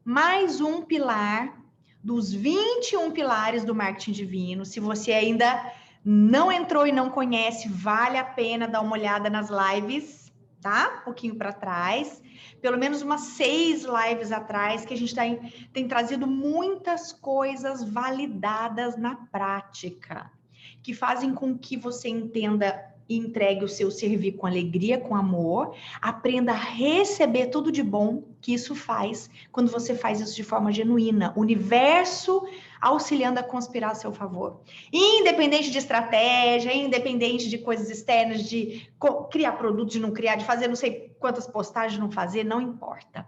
mais um pilar dos 21 pilares do marketing divino. Se você ainda não entrou e não conhece, vale a pena dar uma olhada nas lives, tá? Um pouquinho para trás. Pelo menos umas 6 lives atrás, que a gente tem trazido muitas coisas validadas na prática, que fazem com que você entenda e entregue o seu servir com alegria, com amor, aprenda a receber tudo de bom que isso faz quando você faz isso de forma genuína. O universo auxiliando a conspirar a seu favor. Independente de estratégia, independente de coisas externas, de criar produto, de não criar, de fazer não sei quantas postagens, não fazer, não importa.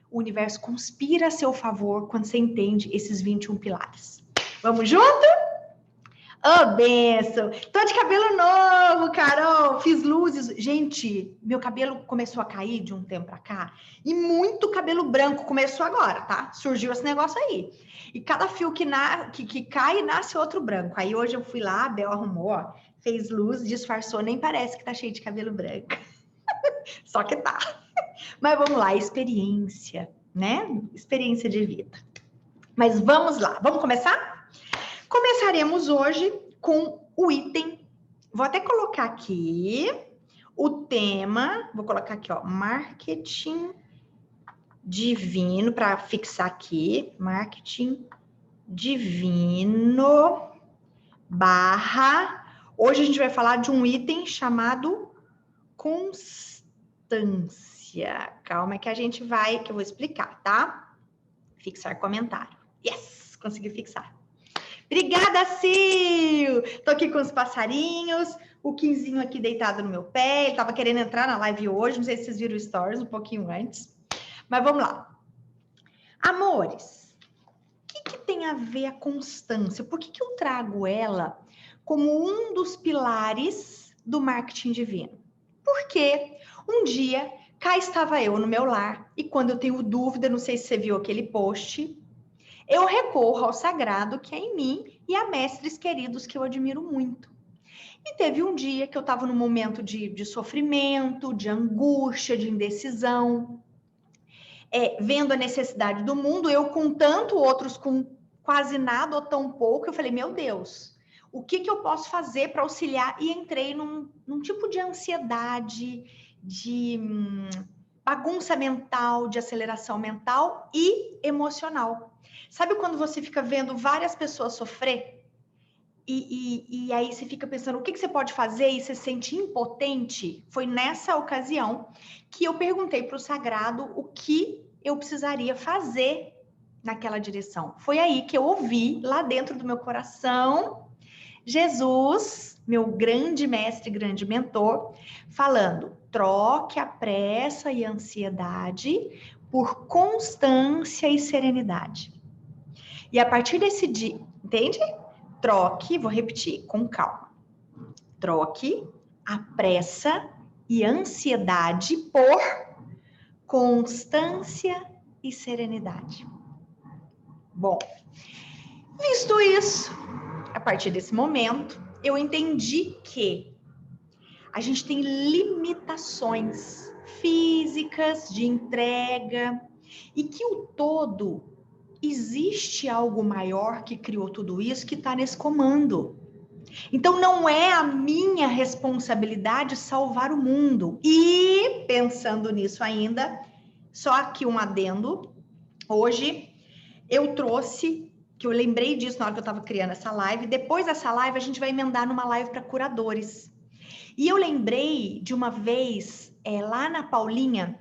O universo conspira a seu favor quando você entende esses 21 pilares. Vamos junto? Ô, benção! Tô de cabelo novo, Carol! Fiz luzes. Gente, meu cabelo começou a cair de um tempo pra cá e muito cabelo branco começou agora, tá? Surgiu esse negócio aí. E cada fio que cai, nasce outro branco. Aí hoje eu fui lá, a Bel arrumou, ó, fez luz, disfarçou, nem parece que tá cheio de cabelo branco. Só que tá. Mas vamos lá, experiência, né? Experiência de vida. Mas vamos lá, vamos começar? Começaremos hoje com o item, vou até colocar aqui o tema, vou colocar aqui, ó, marketing divino, para fixar aqui, marketing divino / hoje a gente vai falar de um item chamado constância. Calma que a gente vai, que eu vou explicar, tá? Fixar comentário. Yes, consegui fixar. Obrigada, Sil! Tô aqui com os passarinhos, o Quinzinho aqui deitado no meu pé, ele tava querendo entrar na live hoje, não sei se vocês viram o stories um pouquinho antes, mas vamos lá. Amores, o que tem a ver a constância? Por que eu trago ela como um dos pilares do marketing divino? Porque um dia, cá estava eu no meu lar, e quando eu tenho dúvida, não sei se você viu aquele post, eu recorro ao sagrado que é em mim e a mestres queridos que eu admiro muito. E teve um dia que eu estava num momento de sofrimento, de angústia, de indecisão, vendo a necessidade do mundo, eu com tanto, outros com quase nada ou tão pouco, eu falei, meu Deus, o que eu posso fazer para auxiliar? E entrei num tipo de ansiedade, de bagunça mental, de aceleração mental e emocional. Sabe quando você fica vendo várias pessoas sofrer? E aí você fica pensando, o que você pode fazer? E você se sente impotente? Foi nessa ocasião que eu perguntei para o Sagrado o que eu precisaria fazer naquela direção. Foi aí que eu ouvi, lá dentro do meu coração, Jesus, meu grande mestre, grande mentor, falando, troque a pressa e a ansiedade por constância e serenidade. E a partir desse dia, entende? Troque, vou repetir com calma. Troque a pressa e ansiedade por constância e serenidade. Bom, visto isso, a partir desse momento, eu entendi que a gente tem limitações físicas de entrega e que o todo existe algo maior que criou tudo isso, que está nesse comando. Então, não é a minha responsabilidade salvar o mundo. E, pensando nisso ainda, só aqui um adendo, hoje eu trouxe, que eu lembrei disso na hora que eu estava criando essa live, depois dessa live a gente vai emendar numa live para curadores. E eu lembrei de uma vez, lá na Paulinha,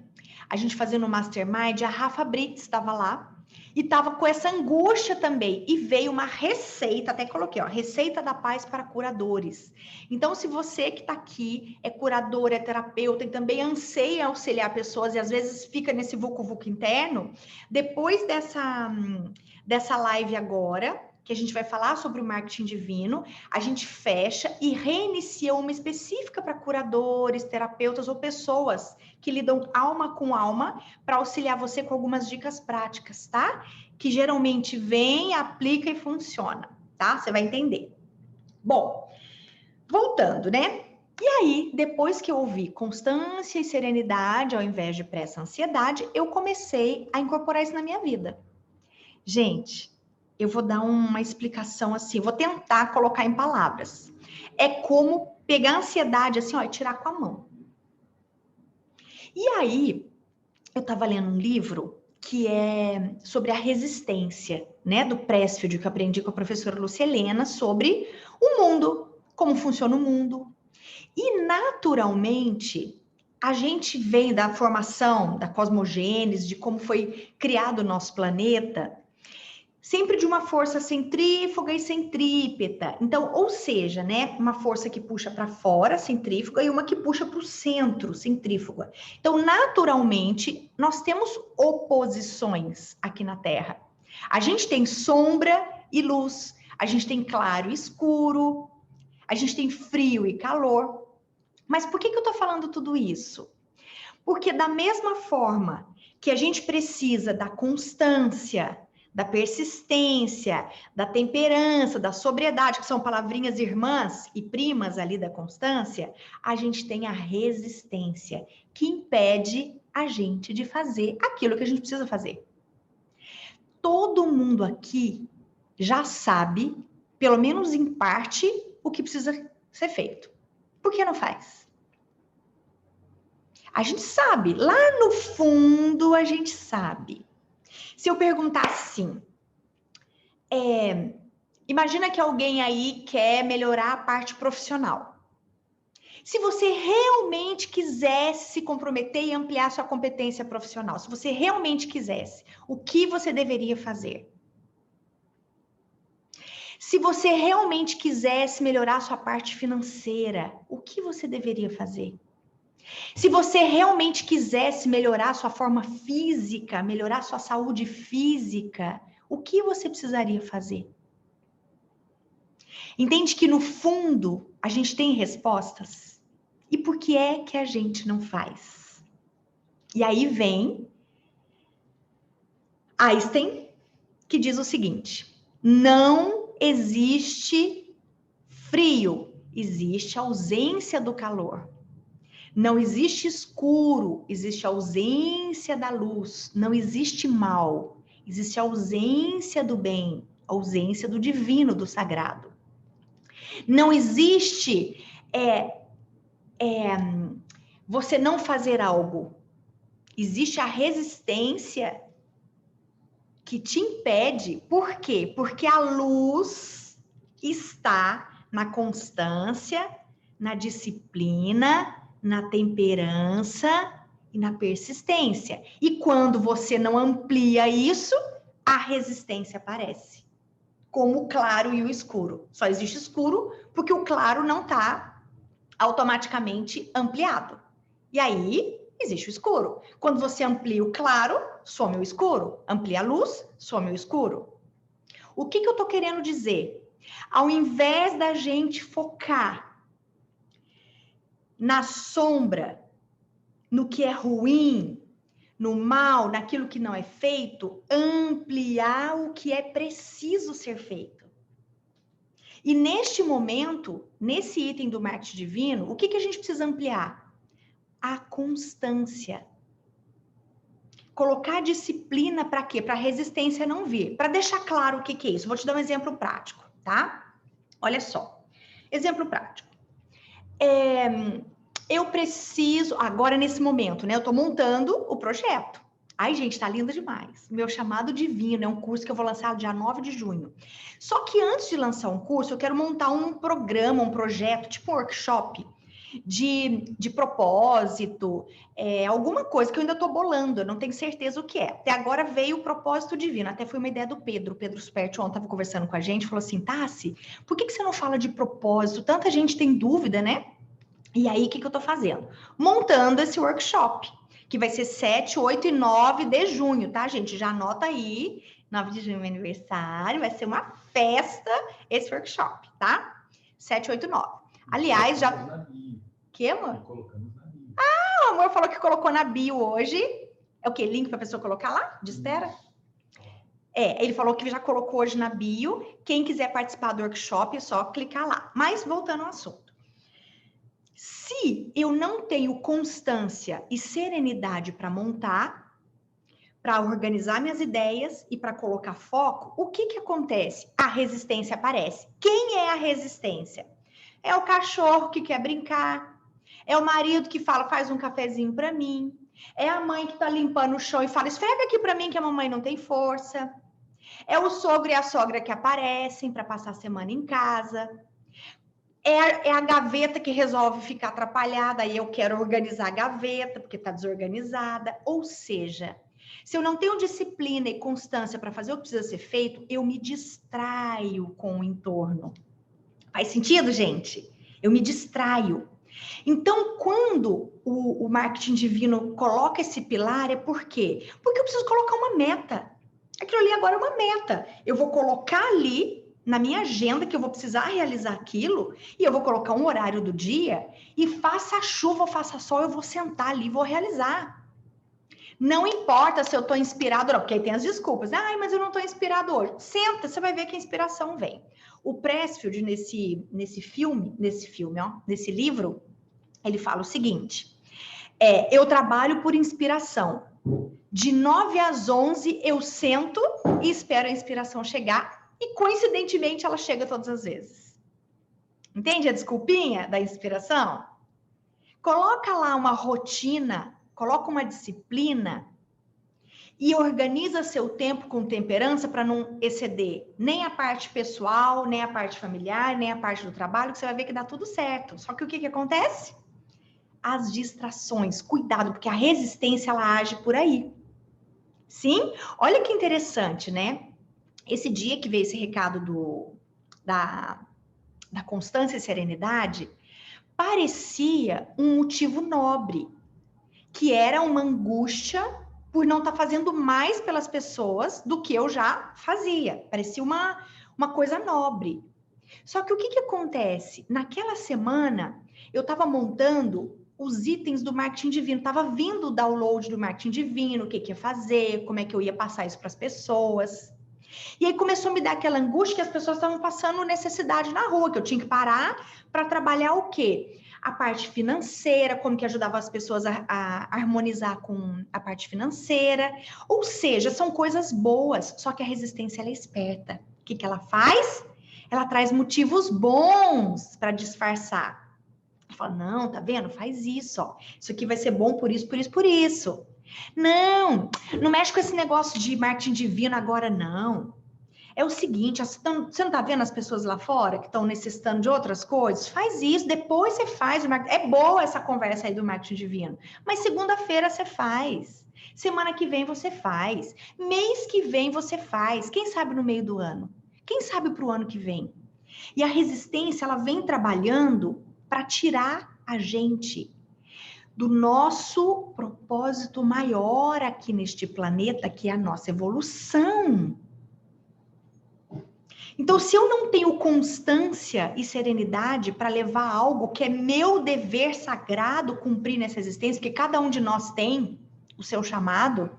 a gente fazendo o Mastermind, a Rafa Brits estava lá, e estava com essa angústia também. E veio uma receita, até coloquei, ó, receita da paz para curadores. Então, se você que está aqui é curador, é terapeuta e também anseia auxiliar pessoas e às vezes fica nesse vucu-vucu interno, depois dessa live agora, que a gente vai falar sobre o marketing divino, a gente fecha e reinicia uma específica para curadores, terapeutas ou pessoas que lidam alma com alma para auxiliar você com algumas dicas práticas, tá? Que geralmente vem, aplica e funciona, tá? Você vai entender. Bom, voltando, né? E aí, depois que eu ouvi constância e serenidade ao invés de pressa e ansiedade, eu comecei a incorporar isso na minha vida. Gente, eu vou dar uma explicação assim, vou tentar colocar em palavras. É como pegar a ansiedade assim, ó, e tirar com a mão. E aí, eu estava lendo um livro que é sobre a resistência, né, do Pressfield, que eu aprendi com a professora Lucelena, sobre o mundo, como funciona o mundo. E, naturalmente, a gente vem da formação, da cosmogênese, de como foi criado o nosso planeta, sempre de uma força centrífuga e centrípeta. Então, ou seja, né, uma força que puxa para fora, centrífuga, e uma que puxa para o centro, centrífuga. Então, naturalmente, nós temos oposições aqui na Terra. A gente tem sombra e luz, a gente tem claro e escuro, a gente tem frio e calor. Mas por que eu estou falando tudo isso? Porque da mesma forma que a gente precisa da constância, da persistência, da temperança, da sobriedade, que são palavrinhas irmãs e primas ali da constância, a gente tem a resistência, que impede a gente de fazer aquilo que a gente precisa fazer. Todo mundo aqui já sabe, pelo menos em parte, o que precisa ser feito. Por que não faz? A gente sabe, lá no fundo a gente sabe. Se eu perguntar assim, imagina que alguém aí quer melhorar a parte profissional. Se você realmente quisesse se comprometer e ampliar sua competência profissional, se você realmente quisesse, o que você deveria fazer? Se você realmente quisesse melhorar sua parte financeira, o que você deveria fazer? Se você realmente quisesse melhorar sua forma física, melhorar sua saúde física, o que você precisaria fazer? Entende que no fundo a gente tem respostas? E por que é que a gente não faz? E aí vem Einstein, que diz o seguinte: não existe frio, existe ausência do calor. Não existe escuro, existe ausência da luz. Não existe mal, existe ausência do bem, ausência do divino, do sagrado. Não existe você não fazer algo. Existe a resistência que te impede. Por quê? Porque a luz está na constância, na disciplina, na temperança e na persistência. E quando você não amplia isso, a resistência aparece. Como o claro e o escuro. Só existe escuro porque o claro não está automaticamente ampliado. E aí, existe o escuro. Quando você amplia o claro, some o escuro. Amplia a luz, some o escuro. O que eu estou querendo dizer? Ao invés da gente focar na sombra, no que é ruim, no mal, naquilo que não é feito, ampliar o que é preciso ser feito. E neste momento, nesse item do marketing divino, o que a gente precisa ampliar? A constância. Colocar disciplina para quê? Para a resistência não vir. Para deixar claro o que é isso. Vou te dar um exemplo prático, tá? Olha só. Exemplo prático. Eu preciso, agora nesse momento, né? Eu estou montando o projeto. Ai, gente, tá lindo demais. Meu chamado divino é um curso que eu vou lançar dia 9 de junho. Só que antes de lançar um curso, eu quero montar um programa, um projeto, tipo um workshop de propósito, alguma coisa que eu ainda estou bolando, eu não tenho certeza o que é. Até agora veio o propósito divino, até foi uma ideia do Pedro Sperti, ontem estava conversando com a gente, falou assim, Tassi, por que você não fala de propósito? Tanta gente tem dúvida, né? E aí, o que eu estou fazendo? Montando esse workshop, que vai ser 7, 8 e 9 de junho, tá, gente? Já anota aí, 9 de junho é meu aniversário, vai ser uma festa esse workshop, tá? 7, 8 e 9. Aliás, já... Que, amor? Colocamos na bio. Ah, o amor falou que colocou na bio hoje. É o quê? Link para a pessoa colocar lá? De espera? Ele falou que já colocou hoje na bio. Quem quiser participar do workshop, é só clicar lá. Mas, voltando ao assunto. Se eu não tenho constância e serenidade para montar, para organizar minhas ideias e para colocar foco, o que que acontece? A resistência aparece. Quem é a resistência? É o cachorro que quer brincar, é o marido que fala, faz um cafezinho para mim, é a mãe que está limpando o chão e fala, esfrega aqui para mim que a mamãe não tem força, é o sogro e a sogra que aparecem para passar a semana em casa, é a gaveta que resolve ficar atrapalhada, aí eu quero organizar a gaveta porque está desorganizada, ou seja, se eu não tenho disciplina e constância para fazer o que precisa ser feito, eu me distraio com o entorno. Faz sentido, gente? Eu me distraio. Então, quando o marketing divino coloca esse pilar, é por quê? Porque eu preciso colocar uma meta. Aquilo ali agora é uma meta. Eu vou colocar ali na minha agenda que eu vou precisar realizar aquilo e eu vou colocar um horário do dia e faça chuva ou faça sol, eu vou sentar ali e vou realizar. Não importa se eu estou inspirado ou não, porque aí tem as desculpas. Ai, mas eu não estou inspirado hoje. Senta, você vai ver que a inspiração vem. O Pressfield, nesse livro, ele fala o seguinte, eu trabalho por inspiração. De 9 às 11, eu sento e espero a inspiração chegar e, coincidentemente, ela chega todas as vezes. Entende a desculpinha da inspiração? Coloca lá uma rotina, coloca uma disciplina e organiza seu tempo com temperança para não exceder nem a parte pessoal, nem a parte familiar, nem a parte do trabalho, que você vai ver que dá tudo certo. Só que o que acontece? As distrações. Cuidado, porque a resistência, ela age por aí. Sim? Olha que interessante, né? Esse dia que veio esse recado da constância e serenidade, parecia um motivo nobre, que era uma angústia por não estar fazendo mais pelas pessoas do que eu já fazia. Parecia uma coisa nobre. Só que o que acontece? Naquela semana, eu estava montando os itens do marketing divino, estava vindo o download do marketing divino, o que ia fazer, como é que eu ia passar isso para as pessoas. E aí começou a me dar aquela angústia que as pessoas estavam passando necessidade na rua, que eu tinha que parar para trabalhar o quê? A parte financeira, como que ajudava as pessoas a harmonizar com a parte financeira. Ou seja, são coisas boas, só que a resistência ela é esperta. O que ela faz? Ela traz motivos bons para disfarçar. Ela fala, não, tá vendo? Faz isso, ó. Isso aqui vai ser bom por isso, por isso, por isso. Não mexe com esse negócio de marketing divino agora, não. É o seguinte, você não tá vendo as pessoas lá fora que estão necessitando de outras coisas? Faz isso, depois você faz o marketing. É boa essa conversa aí do marketing divino, mas segunda-feira você faz. Semana que vem você faz. Mês que vem você faz. Quem sabe no meio do ano? Quem sabe para o ano que vem? E a resistência, ela vem trabalhando para tirar a gente do nosso propósito maior aqui neste planeta, que é a nossa evolução. Então, se eu não tenho constância e serenidade para levar algo que é meu dever sagrado cumprir nessa existência, que cada um de nós tem o seu chamado,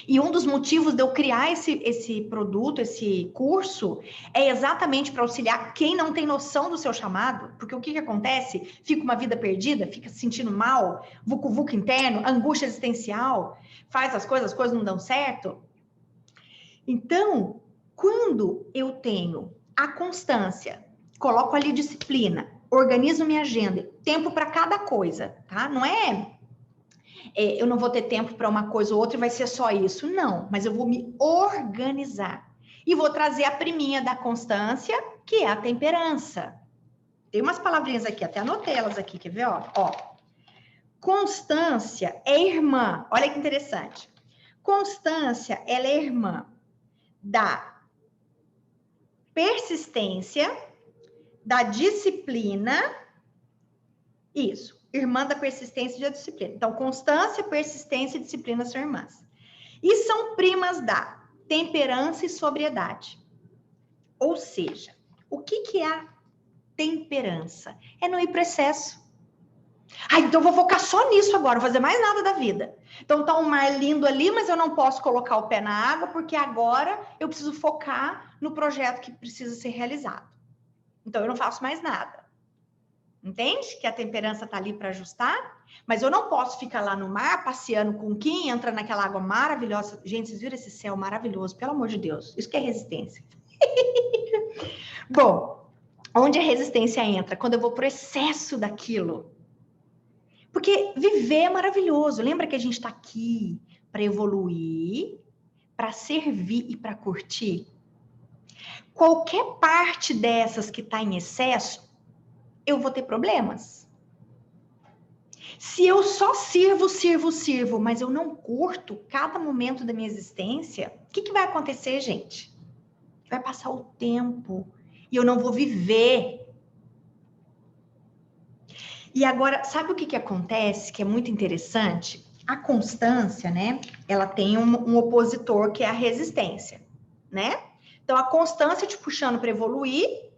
e um dos motivos de eu criar esse produto, esse curso, é exatamente para auxiliar quem não tem noção do seu chamado, porque o que acontece? Fica uma vida perdida, fica se sentindo mal, vucu-vucu interno, angústia existencial, faz as coisas não dão certo. Então, quando eu tenho a constância, coloco ali disciplina, organizo minha agenda, tempo para cada coisa, tá? Não eu não vou ter tempo para uma coisa ou outra e vai ser só isso. Não, mas eu vou me organizar. E vou trazer a priminha da constância, que é a temperança. Tem umas palavrinhas aqui, até anotei elas aqui, quer ver? Ó. Constância é irmã. Olha que interessante. Constância, ela é irmã da persistência, da disciplina. Isso. Irmã da persistência e da disciplina. Então, constância, persistência e disciplina são irmãs. E são primas da temperança e sobriedade. Ou seja, o que é a temperança? É não ir para excesso. Então eu vou focar só nisso agora, vou fazer mais nada da vida. Então tá um mar lindo ali, mas eu não posso colocar o pé na água, porque agora eu preciso focar no projeto que precisa ser realizado. Então eu não faço mais nada. Entende? Que a temperança tá ali para ajustar. Mas eu não posso ficar lá no mar, passeando com o Kim, entra naquela água maravilhosa. Gente, vocês viram esse céu maravilhoso? Pelo amor de Deus. Isso que é resistência. Bom, onde a resistência entra? Quando eu vou pro excesso daquilo. Porque viver é maravilhoso. Lembra que a gente tá aqui para evoluir, para servir e para curtir? Qualquer parte dessas que tá em excesso, eu vou ter problemas. Se eu só sirvo, mas eu não curto cada momento da minha existência, o que vai acontecer, gente? Vai passar o tempo e eu não vou viver. E agora, sabe o que acontece, que é muito interessante? A constância, né? Ela tem um opositor que é a resistência, né? Então, a constância te puxando para evoluir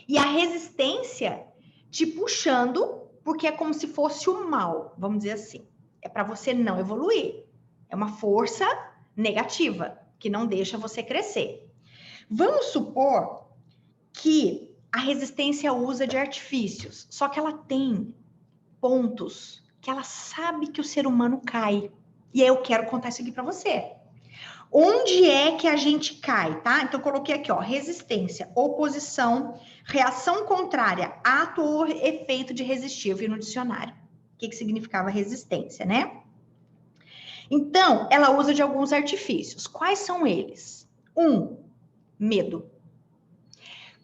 e a resistência te puxando, porque é como se fosse o mal, vamos dizer assim. É para você não evoluir. É uma força negativa que não deixa você crescer. Vamos supor que a resistência usa de artifícios, só que ela tem pontos que ela sabe que o ser humano cai. E aí eu quero contar isso aqui para você. Onde é que a gente cai, tá? Então, eu coloquei aqui, ó, resistência, oposição, reação contrária, ato ou efeito de resistir. Eu vi no dicionário. O que significava resistência, né? Então, ela usa de alguns artifícios. Quais são eles? 1, medo.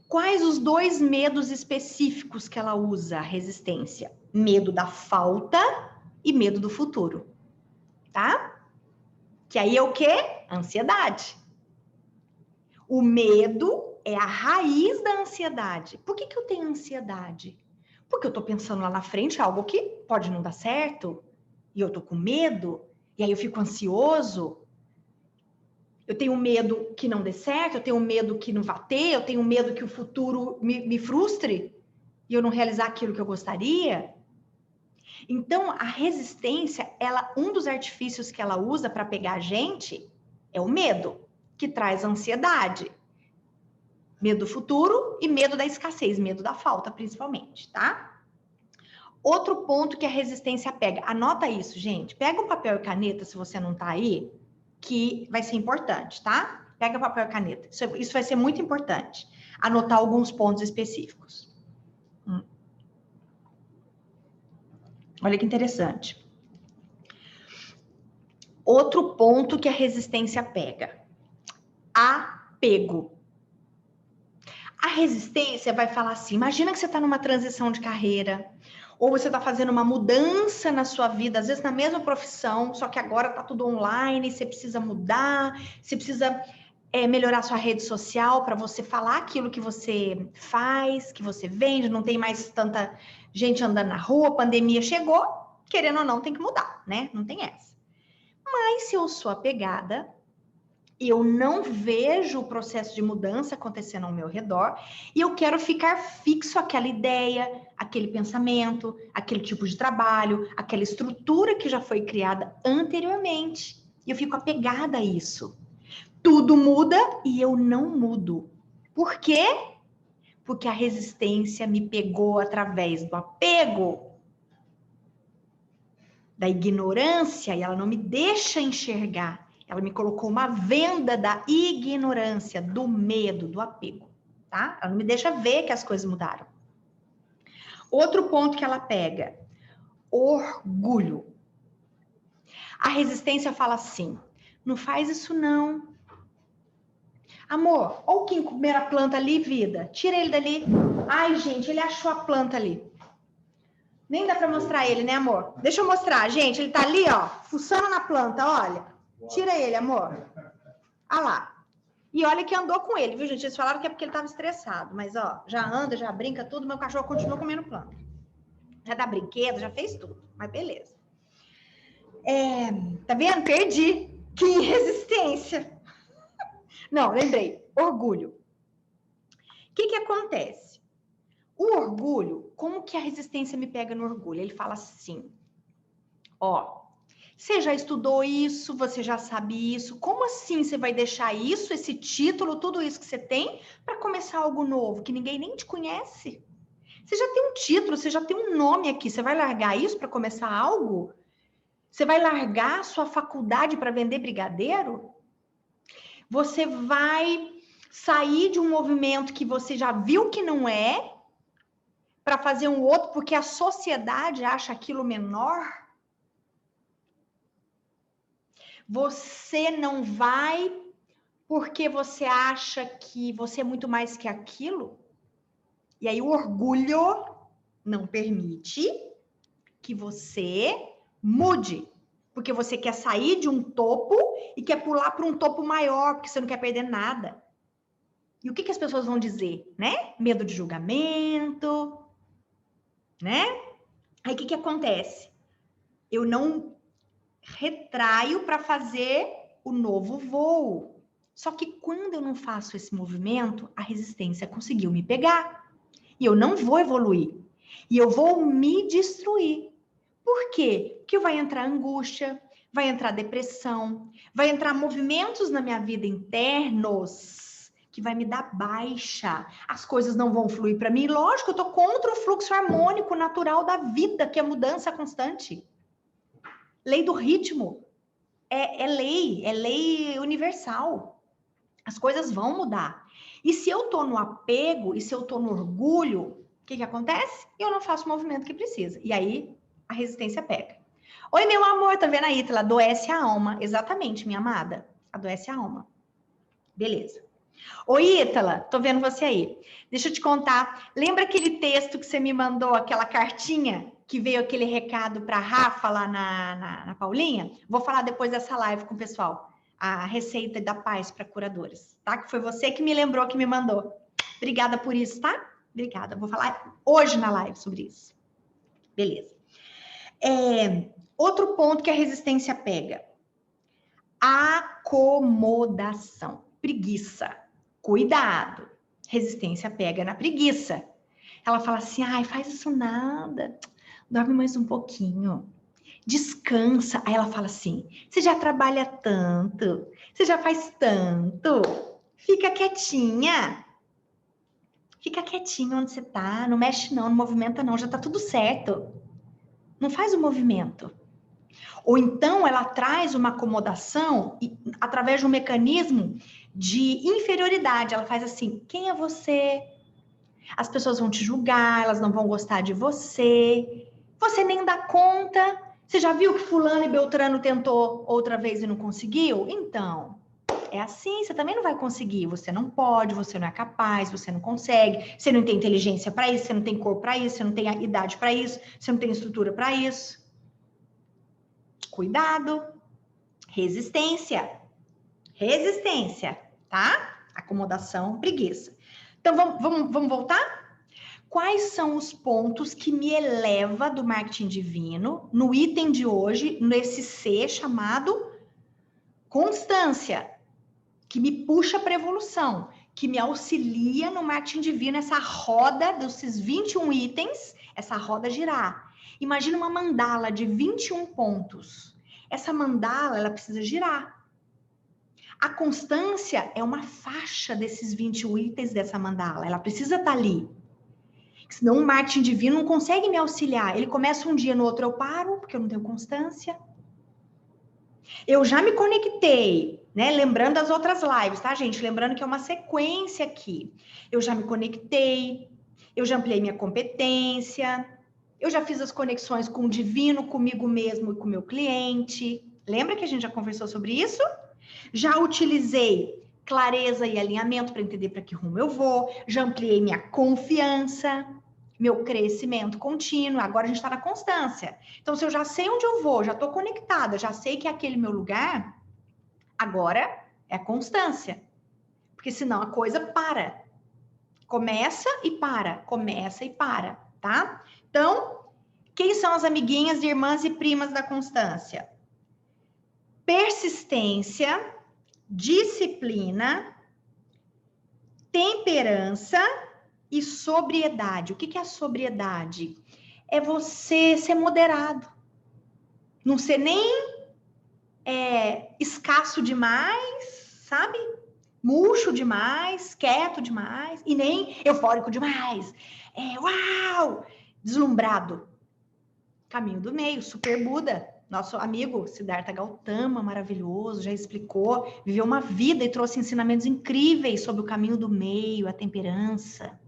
Quais os 2 medos específicos que ela usa, a resistência? Medo da falta e medo do futuro, tá? Que aí é o quê? Ansiedade. O medo é a raiz da ansiedade. Por que eu tenho ansiedade? Porque eu tô pensando lá na frente algo que pode não dar certo, e eu tô com medo, e aí eu fico ansioso. Eu tenho medo que não dê certo, eu tenho medo que não vá ter, eu tenho medo que o futuro me frustre e eu não realizar aquilo que eu gostaria. Então, a resistência, um dos artifícios que ela usa para pegar a gente é o medo, que traz ansiedade. Medo do futuro e medo da escassez, medo da falta, principalmente, tá? Outro ponto que a resistência pega. Anota isso, gente. Pega um papel e caneta, se você não tá aí, que vai ser importante, tá? Pega papel e caneta. Isso vai ser muito importante. Anotar alguns pontos específicos. Olha que interessante. Outro ponto que a resistência pega. Apego. A resistência vai falar assim, imagina que você está numa transição de carreira, ou você está fazendo uma mudança na sua vida, às vezes na mesma profissão, só que agora está tudo online, você precisa mudar, você precisa melhorar sua rede social para você falar aquilo que você faz, que você vende, não tem mais tanta gente andando na rua, a pandemia chegou, querendo ou não, tem que mudar, né? Não tem essa. Mas se eu sou apegada, eu não vejo o processo de mudança acontecendo ao meu redor e eu quero ficar fixo àquela ideia, aquele pensamento, aquele tipo de trabalho, aquela estrutura que já foi criada anteriormente. E eu fico apegada a isso. Tudo muda e eu não mudo. Por quê? Porque a resistência me pegou através do apego, da ignorância, e ela não me deixa enxergar. Ela me colocou uma venda da ignorância, do medo, do apego, tá? Ela não me deixa ver que as coisas mudaram. Outro ponto que ela pega, orgulho. A resistência fala assim, não faz isso não. Amor, olha o Kim comer a planta ali, vida. Tira ele dali. Ai, gente, ele achou a planta ali. Nem dá pra mostrar ele, né, amor? Deixa eu mostrar, gente. Ele tá ali, ó, fuçando na planta, olha. Tira ele, amor. Olha lá. E olha que andou com ele, viu, gente? Eles falaram que é porque ele tava estressado. Mas, ó, já anda, já brinca tudo. Meu cachorro continua comendo planta. Já dá brinquedo, já fez tudo. Mas beleza. Tá vendo? Perdi. Que resistência. Não, lembrei. Orgulho. O que acontece? O orgulho, como que a resistência me pega no orgulho? Ele fala assim, ó, você já estudou isso, você já sabe isso, como assim você vai deixar isso, esse título, tudo isso que você tem, para começar algo novo, que ninguém nem te conhece? Você já tem um título, você já tem um nome aqui. Você vai largar isso para começar algo? Você vai largar sua faculdade para vender brigadeiro? Você vai sair de um movimento que você já viu que não é para fazer um outro porque a sociedade acha aquilo menor? Você não vai porque você acha que você é muito mais que aquilo? E aí o orgulho não permite que você mude, porque você quer sair de um topo e quer pular para um topo maior, porque você não quer perder nada. E o que as pessoas vão dizer, né? Medo de julgamento, né? Aí o que acontece? Eu não retraio para fazer o novo voo. Só que quando eu não faço esse movimento, a resistência conseguiu me pegar. E eu não vou evoluir. E eu vou me destruir. Por quê? Porque vai entrar angústia, vai entrar depressão, vai entrar movimentos na minha vida internos que vai me dar baixa. As coisas não vão fluir para mim. Lógico, eu tô contra o fluxo harmônico natural da vida, que é mudança constante. Lei do ritmo. É lei universal. As coisas vão mudar. E se eu tô no apego, e se eu tô no orgulho, o que acontece? Eu não faço o movimento que precisa. E aí, a resistência pega. Oi, meu amor, tá vendo aí? Ela adoece a alma. Exatamente, minha amada. Adoece a alma. Beleza. Oi, Ítala, tô vendo você aí. Deixa eu te contar. Lembra aquele texto que você me mandou, aquela cartinha que veio aquele recado para Rafa lá na Paulinha? Vou falar depois dessa live com o pessoal. A receita da paz para curadores, tá? Que foi você que me lembrou, que me mandou. Obrigada por isso, tá? Obrigada. Vou falar hoje na live sobre isso. Beleza. Outro ponto que a resistência pega. Acomodação. Preguiça. Cuidado. Resistência pega na preguiça. Ela fala assim, ai, faz isso nada. Dorme mais um pouquinho. Descansa. Aí ela fala assim, você já trabalha tanto. Você já faz tanto. Fica quietinha. Fica quietinho onde você tá. Não mexe não, não movimenta não. Já tá tudo certo. Não faz o movimento. Ou então ela traz uma acomodação através de um mecanismo de inferioridade. Ela faz assim, quem é você? As pessoas vão te julgar, elas não vão gostar de você. Você nem dá conta. Você já viu que fulano e beltrano tentou outra vez e não conseguiu? Então, é assim, você também não vai conseguir. Você não pode, você não é capaz, você não consegue. Você não tem inteligência para isso, você não tem corpo para isso, você não tem idade para isso, você não tem estrutura para isso. Cuidado. Resistência. Resistência, tá? Acomodação, preguiça. Então, vamos voltar? Quais são os pontos que me eleva do marketing divino no item de hoje, nesse C chamado constância, que me puxa para evolução, que me auxilia no marketing divino, essa roda desses 21 itens, essa roda girar. Imagina uma mandala de 21 pontos. Essa mandala, ela precisa girar. A constância é uma faixa desses 21 itens dessa mandala. Ela precisa estar ali. Senão o marketing divino não consegue me auxiliar. Ele começa um dia, no outro eu paro, porque eu não tenho constância. Eu já me conectei, né? Lembrando as outras lives, tá, gente? Lembrando que é uma sequência aqui. Eu já me conectei, eu já ampliei minha competência, eu já fiz as conexões com o divino, comigo mesmo e com o meu cliente. Lembra que a gente já conversou sobre isso? Já utilizei clareza e alinhamento para entender para que rumo eu vou. Já ampliei minha confiança, meu crescimento contínuo. Agora a gente está na constância. Então, se eu já sei onde eu vou, já estou conectada, já sei que é aquele meu lugar, agora é a constância. Porque senão a coisa para. Começa e para. Começa e para, tá? Então, quem são as amiguinhas, irmãs e primas da constância? Persistência, disciplina, temperança e sobriedade. O que é a sobriedade? É você ser moderado. Não ser nem escasso demais, sabe? murcho demais, quieto demais, e nem eufórico demais. Uau! Deslumbrado. Caminho do meio, super Buda. Nosso amigo Siddhartha Gautama, maravilhoso, já explicou, viveu uma vida e trouxe ensinamentos incríveis sobre o caminho do meio, a temperança.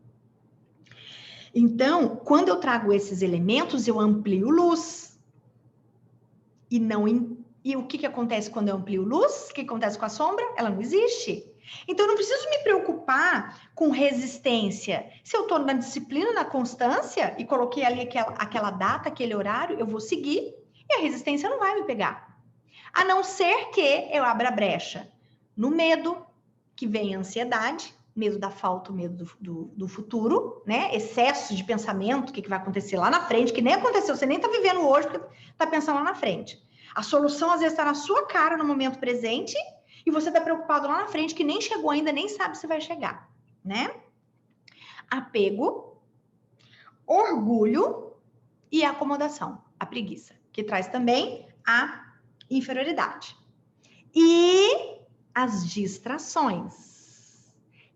Então, quando eu trago esses elementos, eu amplio luz. E o que acontece quando eu amplio luz? O que acontece com a sombra? Ela não existe. Então, eu não preciso me preocupar com resistência. Se eu estou na disciplina, na constância, e coloquei ali aquela data, aquele horário, eu vou seguir, e a resistência não vai me pegar. A não ser que eu abra brecha no medo, que vem a ansiedade, medo da falta, medo do futuro, né? Excesso de pensamento, o que vai acontecer lá na frente, que nem aconteceu, você nem está vivendo hoje, porque está pensando lá na frente. A solução, às vezes, está na sua cara no momento presente, e você está preocupado lá na frente, que nem chegou ainda, nem sabe se vai chegar, né? Apego, orgulho e acomodação, a preguiça, que traz também a inferioridade. E as distrações.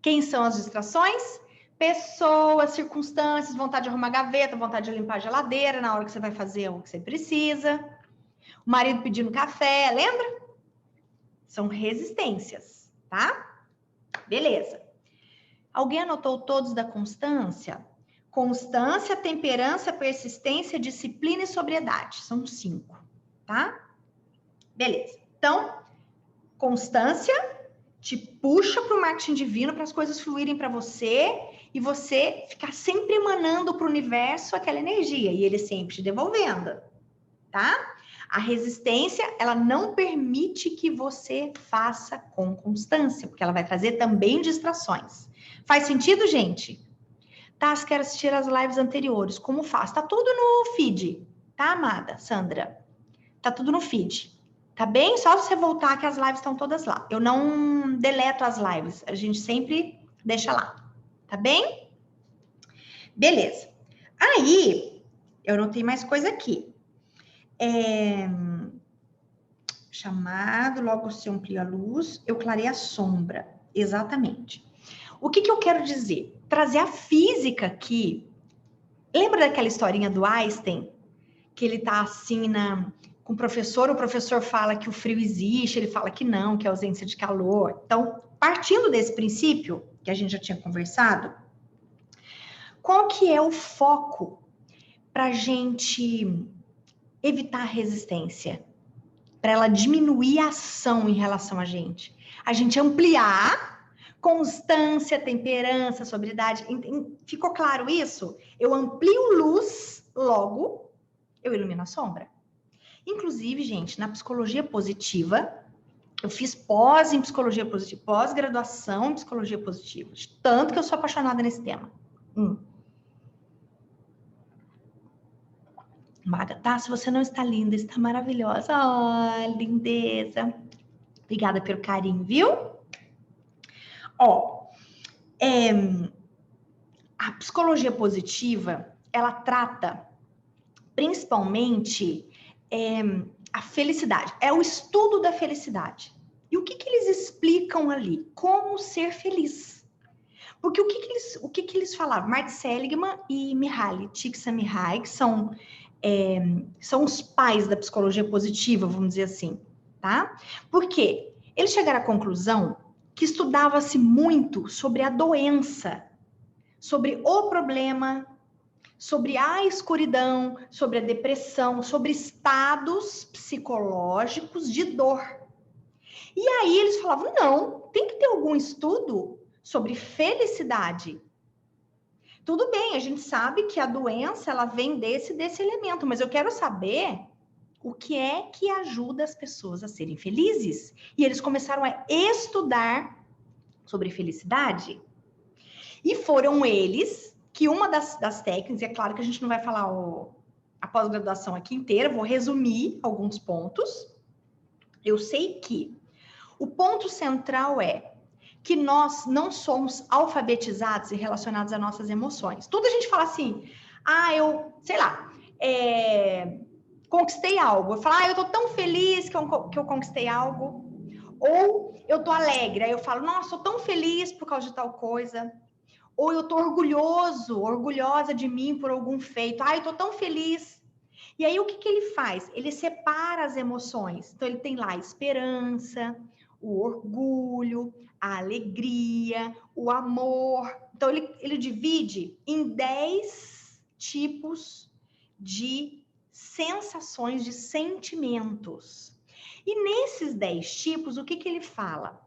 Quem são as distrações? Pessoas, circunstâncias, vontade de arrumar gaveta, vontade de limpar a geladeira na hora que você vai fazer o que você precisa. O marido pedindo café, lembra? São resistências, tá? Beleza. Alguém anotou todos da constância? Constância, temperança, persistência, disciplina e sobriedade. São 5, tá? Beleza. Então, constância te puxa para o marketing divino, para as coisas fluírem para você e você ficar sempre emanando para o universo aquela energia e ele sempre te devolvendo, tá? A resistência, ela não permite que você faça com constância, porque ela vai trazer também distrações. Faz sentido, gente? Tá, se quer assistir as lives anteriores, como faz? Tá tudo no feed, tá, amada Sandra? Tá tudo no feed. Tá bem? Só você voltar que as lives estão todas lá. Eu não deleto as lives, a gente sempre deixa lá. Tá bem? Beleza. Aí, eu notei mais coisa aqui. Chamado, logo se amplia a luz, eu clarei a sombra. Exatamente. O que eu quero dizer? Trazer a física aqui. Lembra daquela historinha do Einstein? Que ele tá assim com o professor fala que o frio existe, ele fala que não, que é ausência de calor. Então, partindo desse princípio, que a gente já tinha conversado, qual que é o foco para a gente evitar a resistência? Para ela diminuir a ação em relação a gente. A gente ampliar constância, temperança, sobriedade. Ficou claro isso? Eu amplio luz, logo eu ilumino a sombra. Inclusive, gente, na psicologia positiva, eu fiz pós em psicologia positiva, pós-graduação em psicologia positiva. Tanto que eu sou apaixonada nesse tema. Maga, tá? Se você não está linda, está maravilhosa. Oh, lindeza. Obrigada pelo carinho, viu? Ó, a psicologia positiva, ela trata principalmente a felicidade. É o estudo da felicidade. E o que eles explicam ali? Como ser feliz. Porque o que eles falavam? Martin Seligman e Mihaly Csikszentmihalyi, que são os pais da psicologia positiva, vamos dizer assim, tá? Porque eles chegaram à conclusão que estudava-se muito sobre a doença, sobre o problema, sobre a escuridão, sobre a depressão, sobre estados psicológicos de dor. E aí eles falavam, não, tem que ter algum estudo sobre felicidade. Tudo bem, a gente sabe que a doença, ela vem desse elemento, mas eu quero saber o que é que ajuda as pessoas a serem felizes. E eles começaram a estudar sobre felicidade. E foram eles que uma das técnicas, e é claro que a gente não vai falar a pós-graduação aqui inteira, vou resumir alguns pontos. Eu sei que o ponto central é que nós não somos alfabetizados e relacionados às nossas emoções. Tudo a gente fala assim, eu, sei lá, conquistei algo. Eu falo, eu tô tão feliz que eu conquistei algo. Ou eu tô alegre, aí eu falo, nossa, tô tão feliz por causa de tal coisa. Ou eu tô orgulhoso, orgulhosa de mim por algum feito. Ai, eu tô tão feliz. E aí, o que que ele faz? Ele separa as emoções. Então, ele tem lá a esperança, o orgulho, a alegria, o amor. Então, ele divide em 10 tipos de sensações, de sentimentos. E nesses 10 tipos, o que que ele fala?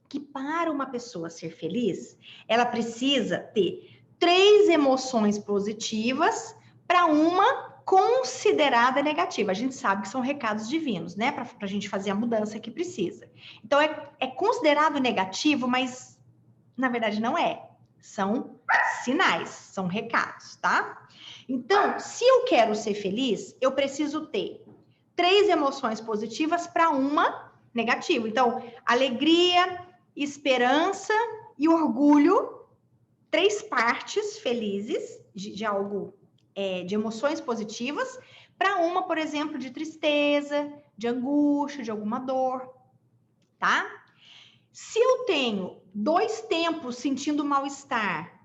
Que para uma pessoa ser feliz, ela precisa ter 3 emoções positivas para uma considerada negativa. A gente sabe que são recados divinos, né? Para a gente fazer a mudança que precisa. Então, é considerado negativo, mas na verdade não é. São sinais, são recados, tá? Então, se eu quero ser feliz, eu preciso ter 3 emoções positivas para uma negativa. Então, alegria, esperança e orgulho, 3 partes felizes de algo, de emoções positivas, para uma, por exemplo, de tristeza, de angústia, de alguma dor, tá? Se eu tenho 2 tempos sentindo mal-estar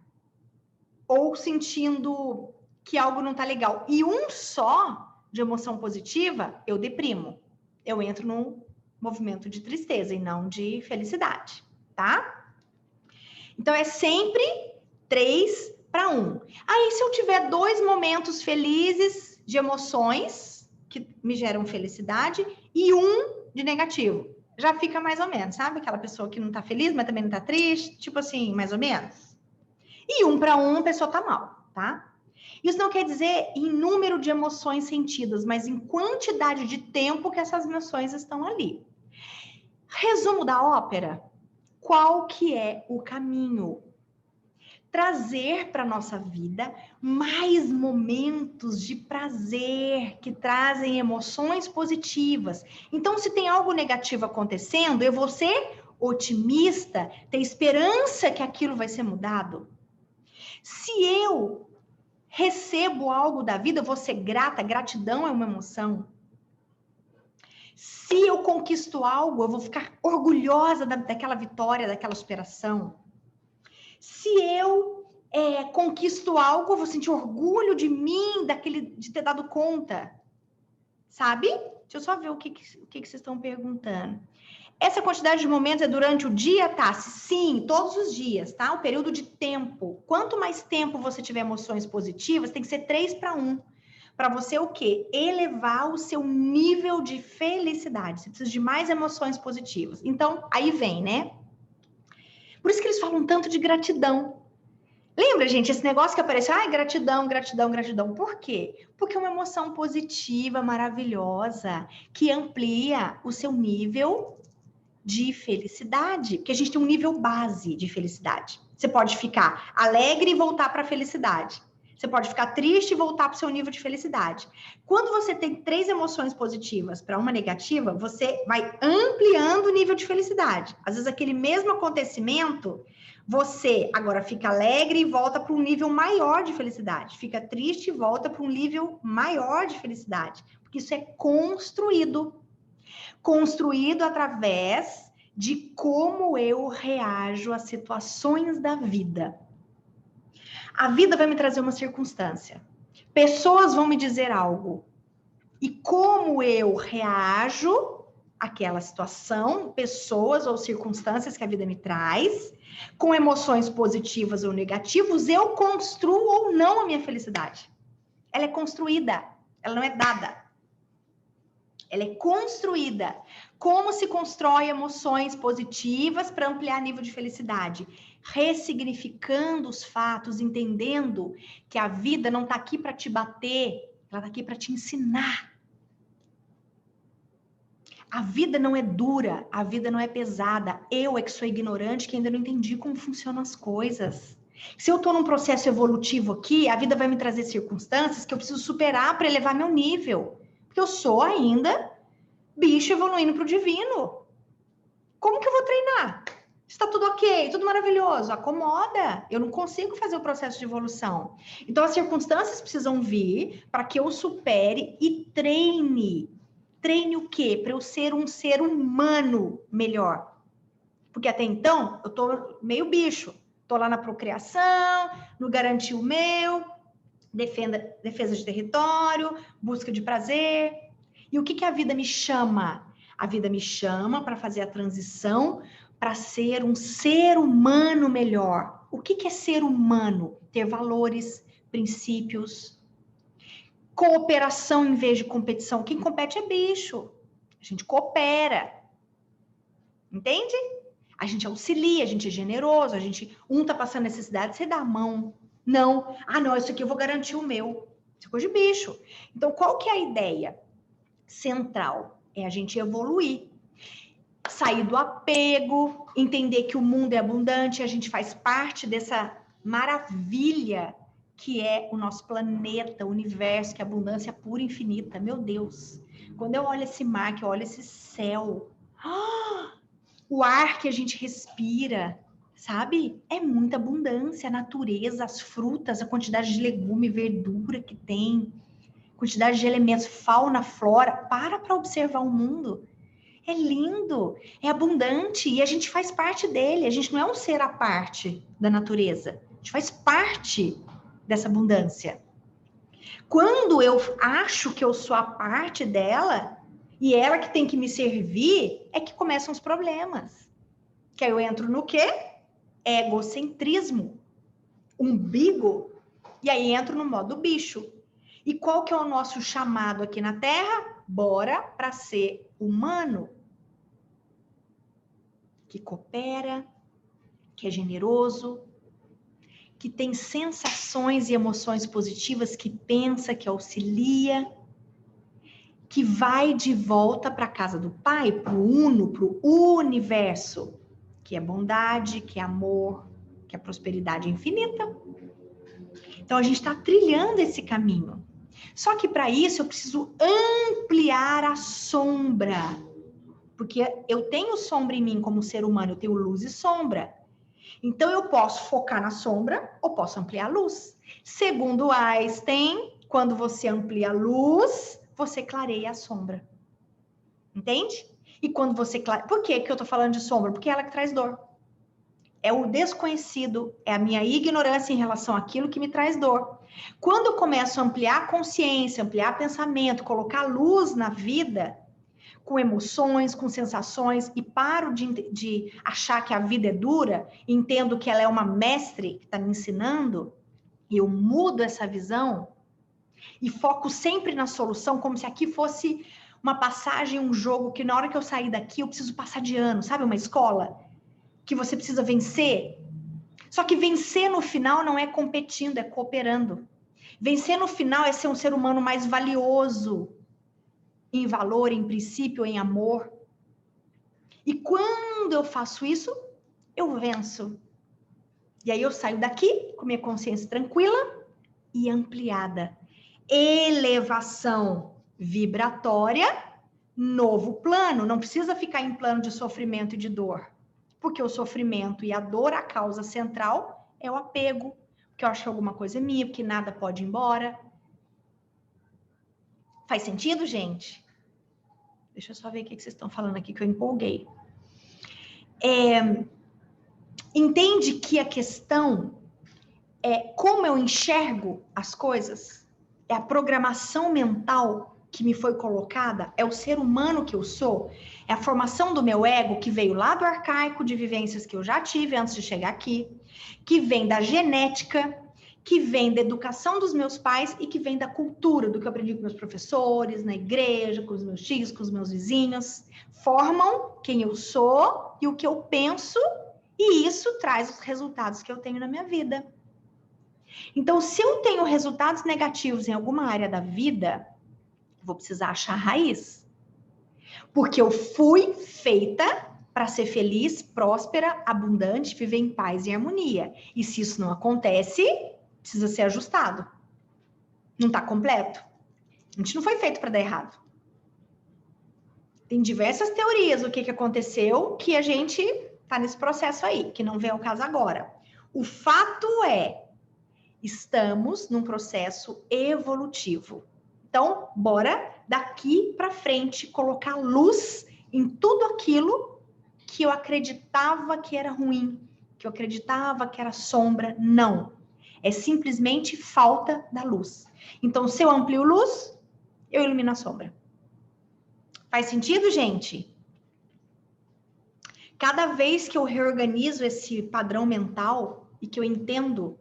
ou sentindo que algo não tá legal e um só de emoção positiva, eu deprimo. Eu entro num movimento de tristeza e não de felicidade, tá? Então, é sempre 3 para 1. Aí, se eu tiver 2 momentos felizes de emoções que me geram felicidade e um de negativo, já fica mais ou menos, sabe? Aquela pessoa que não tá feliz, mas também não tá triste, tipo assim, mais ou menos. E 1 para 1, a pessoa tá mal, tá? Isso não quer dizer em número de emoções sentidas, mas em quantidade de tempo que essas emoções estão ali. Resumo da ópera: qual que é o caminho? Trazer para a nossa vida mais momentos de prazer que trazem emoções positivas. Então, se tem algo negativo acontecendo, eu vou ser otimista, ter esperança que aquilo vai ser mudado. Se eu recebo algo da vida, eu vou ser grata, gratidão é uma emoção. Se eu conquisto algo, eu vou ficar orgulhosa daquela vitória, daquela superação. Se eu conquisto algo, eu vou sentir orgulho de mim, de ter dado conta. Sabe? Deixa eu só ver o que vocês estão perguntando. Essa quantidade de momentos é durante o dia, Tassi? Sim, todos os dias, tá? O período de tempo. Quanto mais tempo você tiver emoções positivas, tem que ser 3 para 1. Para você o quê? Elevar o seu nível de felicidade. Você precisa de mais emoções positivas. Então, aí vem, né? Por isso que eles falam tanto de gratidão. Lembra, gente, esse negócio que apareceu? Ai, gratidão, gratidão, gratidão. Por quê? Porque é uma emoção positiva, maravilhosa, que amplia o seu nível de felicidade. Porque a gente tem um nível base de felicidade. Você pode ficar alegre e voltar para a felicidade. Você pode ficar triste e voltar para o seu nível de felicidade. Quando você tem 3 emoções positivas para uma negativa, você vai ampliando o nível de felicidade. Às vezes, aquele mesmo acontecimento, você agora fica alegre e volta para um nível maior de felicidade. Fica triste e volta para um nível maior de felicidade. Porque isso é construído. Construído através de como eu reajo às situações da vida. A vida vai me trazer uma circunstância. Pessoas vão me dizer algo. E como eu reajo àquela situação, pessoas ou circunstâncias que a vida me traz, com emoções positivas ou negativas, eu construo ou não a minha felicidade. Ela é construída, ela não é dada. Ela é construída. Como se constrói emoções positivas para ampliar nível de felicidade? Ressignificando os fatos, entendendo que a vida não está aqui para te bater, ela está aqui para te ensinar. A vida não é dura, a vida não é pesada. Eu é que sou ignorante, que ainda não entendi como funcionam as coisas. Se eu estou num processo evolutivo aqui, a vida vai me trazer circunstâncias que eu preciso superar para elevar meu nível. Porque eu sou ainda bicho evoluindo para o divino. Como que eu vou treinar? Está tudo ok, tudo maravilhoso. Acomoda. Eu não consigo fazer o processo de evolução. Então, as circunstâncias precisam vir para que eu supere e treine. Treine o quê? Para eu ser um ser humano melhor. Porque até então, eu tô meio bicho. Tô lá na procriação, no garantir o meu, defesa de território, busca de prazer. E o que a vida me chama? A vida me chama para fazer a transição para ser um ser humano melhor. O que é ser humano? Ter valores, princípios, cooperação em vez de competição. Quem compete é bicho. A gente coopera. Entende? A gente auxilia, a gente é generoso, um tá passando necessidade, você dá a mão. Não. Ah, não, isso aqui eu vou garantir o meu. Isso é coisa de bicho. Então, qual que é a ideia central? É a gente evoluir. Sair do apego, entender que o mundo é abundante, a gente faz parte dessa maravilha que é o nosso planeta, o universo, que é abundância pura e infinita. Meu Deus. Quando eu olho esse mar, que eu olho esse céu, o ar que a gente respira, sabe? É muita abundância, a natureza, as frutas, a quantidade de legume, verdura que tem, quantidade de elementos, fauna, flora. Para observar o mundo. É lindo, é abundante e a gente faz parte dele. A gente não é um ser à parte da natureza. A gente faz parte dessa abundância. Quando eu acho que eu sou a parte dela e ela que tem que me servir, é que começam os problemas. Que aí eu entro no quê? Egocentrismo, umbigo, e aí entro no modo bicho. E qual que é o nosso chamado aqui na Terra? Bora para ser humano. Que coopera, que é generoso, que tem sensações e emoções positivas, que pensa, que auxilia, que vai de volta para a casa do Pai, para o Uno, para o universo, que é bondade, que é amor, que é prosperidade infinita. Então, a gente está trilhando esse caminho. Só que para isso, eu preciso ampliar a sombra. Porque eu tenho sombra em mim como ser humano, eu tenho luz e sombra. Então, eu posso focar na sombra ou posso ampliar a luz. Segundo Einstein, quando você amplia a luz, você clareia a sombra. Entende? E quando você clareia... Por que eu tô falando de sombra? Porque é ela que traz dor. É o desconhecido, é a minha ignorância em relação àquilo que me traz dor. Quando eu começo a ampliar a consciência, ampliar pensamento, colocar luz na vida, com emoções, com sensações, e paro de achar que a vida é dura, entendo que ela é uma mestre que está me ensinando, e eu mudo essa visão, e foco sempre na solução, como se aqui fosse uma passagem, um jogo, que na hora que eu sair daqui, eu preciso passar de ano, sabe? Uma escola que você precisa vencer. Só que vencer no final não é competindo, é cooperando. Vencer no final é ser um ser humano mais valioso, em valor, em princípio, em amor. E quando eu faço isso, eu venço. E aí eu saio daqui com minha consciência tranquila e ampliada. Elevação vibratória, novo plano. Não precisa ficar em plano de sofrimento e de dor. Porque o sofrimento e a dor, a causa central, é o apego. Porque eu acho que alguma coisa é minha, porque nada pode ir embora. Faz sentido, gente? Deixa eu só ver o que vocês estão falando aqui, que eu empolguei. Entende que a questão é como eu enxergo as coisas? É a programação mental que me foi colocada? É o ser humano que eu sou? É a formação do meu ego que veio lá do arcaico, de vivências que eu já tive antes de chegar aqui, que vem da genética, que vem da educação dos meus pais e que vem da cultura, do que eu aprendi com meus professores, na igreja, com os meus tios, com os meus vizinhos. Formam quem eu sou e o que eu penso, e isso traz os resultados que eu tenho na minha vida. Então, se eu tenho resultados negativos em alguma área da vida, vou precisar achar a raiz. Porque eu fui feita para ser feliz, próspera, abundante, viver em paz e harmonia. E se isso não acontece, precisa ser ajustado. Não está completo. A gente não foi feito para dar errado. Tem diversas teorias do que aconteceu que a gente está nesse processo aí, que não vem ao caso agora. O fato é, estamos num processo evolutivo. Então, bora daqui para frente colocar luz em tudo aquilo que eu acreditava que era ruim, que eu acreditava que era sombra. Não. É simplesmente falta da luz. Então, se eu amplio luz, eu ilumino a sombra. Faz sentido, gente? Cada vez que eu reorganizo esse padrão mental e que eu entendo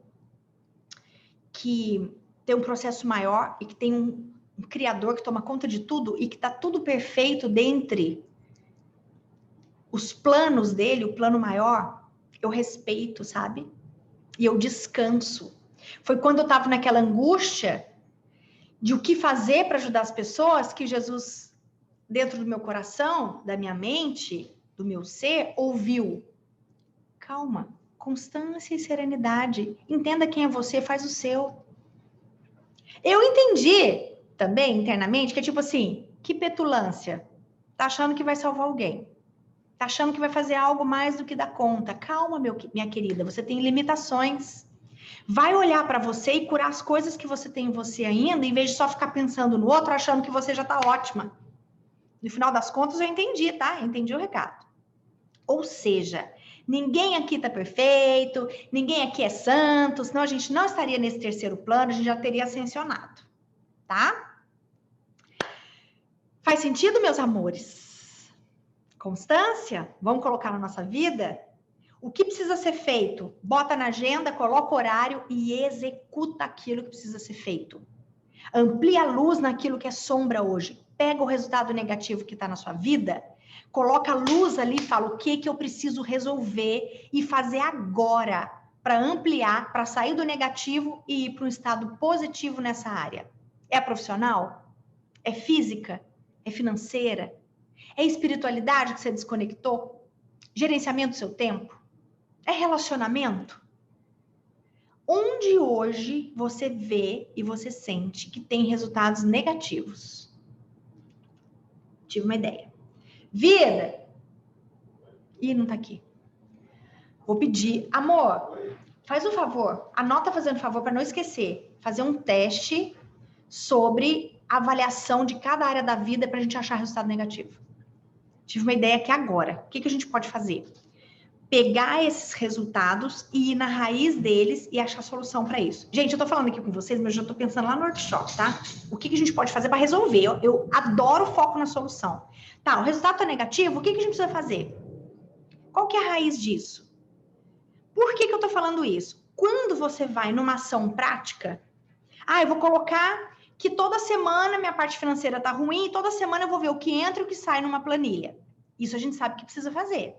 que tem um processo maior e que tem um criador que toma conta de tudo e que tá tudo perfeito dentre os planos dele, o plano maior, eu respeito, sabe? E eu descanso. Foi quando eu tava naquela angústia de o que fazer para ajudar as pessoas que Jesus, dentro do meu coração, da minha mente, do meu ser, ouviu. Calma, constância e serenidade. Entenda quem é você, faz o seu. Eu entendi também internamente que é tipo assim, que petulância. Tá achando que vai salvar alguém. Tá achando que vai fazer algo mais do que dá conta. Calma, minha querida, você tem limitações. Vai olhar para você e curar as coisas que você tem em você ainda, em vez de só ficar pensando no outro, achando que você já tá ótima. No final das contas, eu entendi, tá? Entendi o recado. Ou seja, ninguém aqui tá perfeito, ninguém aqui é santo, senão a gente não estaria nesse terceiro plano, a gente já teria ascensionado, tá? Faz sentido, meus amores? Constância? Vamos colocar na nossa vida? O que precisa ser feito? Bota na agenda, coloca o horário e executa aquilo que precisa ser feito. Amplia a luz naquilo que é sombra hoje. Pega o resultado negativo que está na sua vida, coloca a luz ali e fala o que eu preciso resolver e fazer agora para ampliar, para sair do negativo e ir para um estado positivo nessa área. É profissional? É física? É financeira? É espiritualidade que você desconectou? Gerenciamento do seu tempo? É relacionamento? Onde hoje você vê e você sente que tem resultados negativos? Tive uma ideia. Vida! Ih, não tá aqui. Vou pedir. Amor, faz um favor. Anota fazendo favor para não esquecer. Fazer um teste sobre avaliação de cada área da vida para a gente achar resultado negativo. Tive uma ideia aqui agora. O que a gente pode fazer? Pegar esses resultados e ir na raiz deles e achar solução para isso. Gente, eu tô falando aqui com vocês, mas eu já tô pensando lá no workshop, tá? O que a gente pode fazer para resolver? Eu adoro o foco na solução. Tá, o resultado tá negativo, o que a gente precisa fazer? Qual que é a raiz disso? Por que eu tô falando isso? Quando você vai numa ação prática, eu vou colocar que toda semana minha parte financeira tá ruim e toda semana eu vou ver o que entra e o que sai numa planilha. Isso a gente sabe que precisa fazer.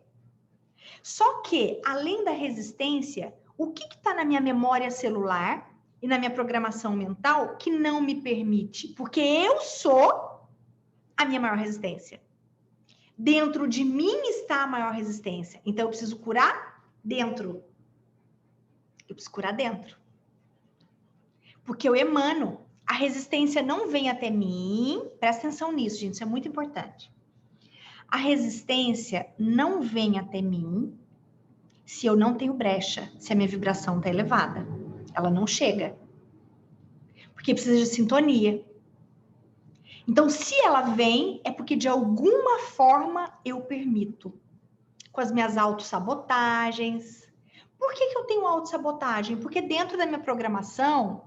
Só que, além da resistência, o que está na minha memória celular e na minha programação mental que não me permite? Porque eu sou a minha maior resistência. Dentro de mim está a maior resistência. Então, eu preciso curar dentro. Eu preciso curar dentro. Porque eu emano. A resistência não vem até mim. Presta atenção nisso, gente. Isso é muito importante. A resistência não vem até mim se eu não tenho brecha, se a minha vibração está elevada. Ela não chega. Porque precisa de sintonia. Então, se ela vem, é porque de alguma forma eu permito. Com as minhas autossabotagens. Por que eu tenho autossabotagem? Porque dentro da minha programação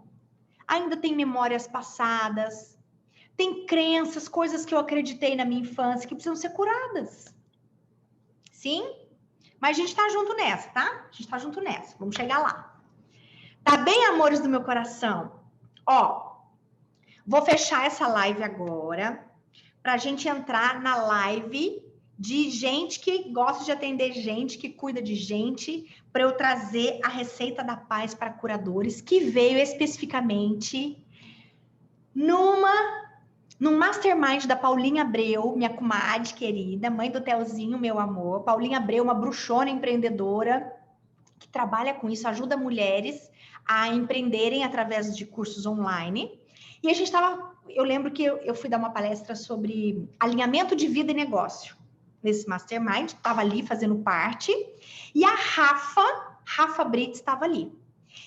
ainda tem memórias passadas, tem crenças, coisas que eu acreditei na minha infância que precisam ser curadas. Sim? Mas a gente tá junto nessa, tá? A gente tá junto nessa. Vamos chegar lá. Tá bem, amores do meu coração? Ó, vou fechar essa live agora pra gente entrar na live de gente que gosta de atender gente, que cuida de gente, para eu trazer a receita da paz para curadores, que veio especificamente num mastermind da Paulinha Abreu, minha comadre querida, mãe do Telzinho, meu amor. Paulinha Abreu, uma bruxona empreendedora que trabalha com isso, ajuda mulheres a empreenderem através de cursos online. E a gente eu lembro que eu fui dar uma palestra sobre alinhamento de vida e negócio nesse mastermind, estava ali fazendo parte, e a Rafa Brits estava ali.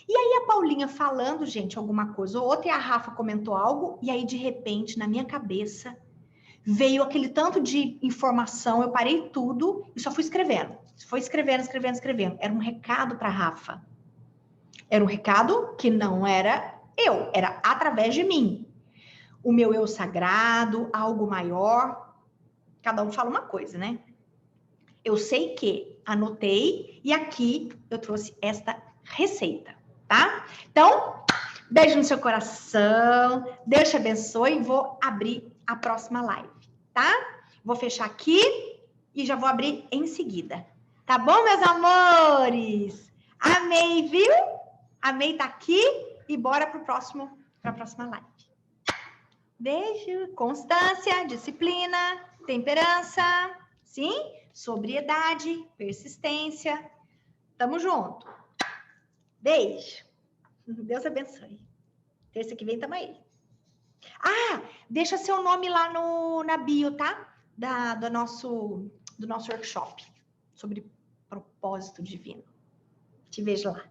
E aí a Paulinha falando, gente, alguma coisa ou outra, e a Rafa comentou algo, e aí de repente, na minha cabeça, veio aquele tanto de informação, eu parei tudo e só fui escrevendo. Foi escrevendo. Era um recado para Rafa. Era um recado que não era eu, era através de mim. O meu eu sagrado, algo maior. Cada um fala uma coisa, né? Eu sei que anotei e aqui eu trouxe esta receita, tá? Então, beijo no seu coração, Deus te abençoe. Vou abrir a próxima live, tá? Vou fechar aqui e já vou abrir em seguida. Tá bom, meus amores? Amei, viu? Amei tá aqui e bora para a próxima live. Beijo, constância, disciplina, temperança, sim? Sobriedade, persistência. Tamo junto. Beijo. Deus abençoe. Terça que vem tamo aí. Ah, deixa seu nome lá na bio, tá? Do nosso workshop sobre propósito divino. Te vejo lá.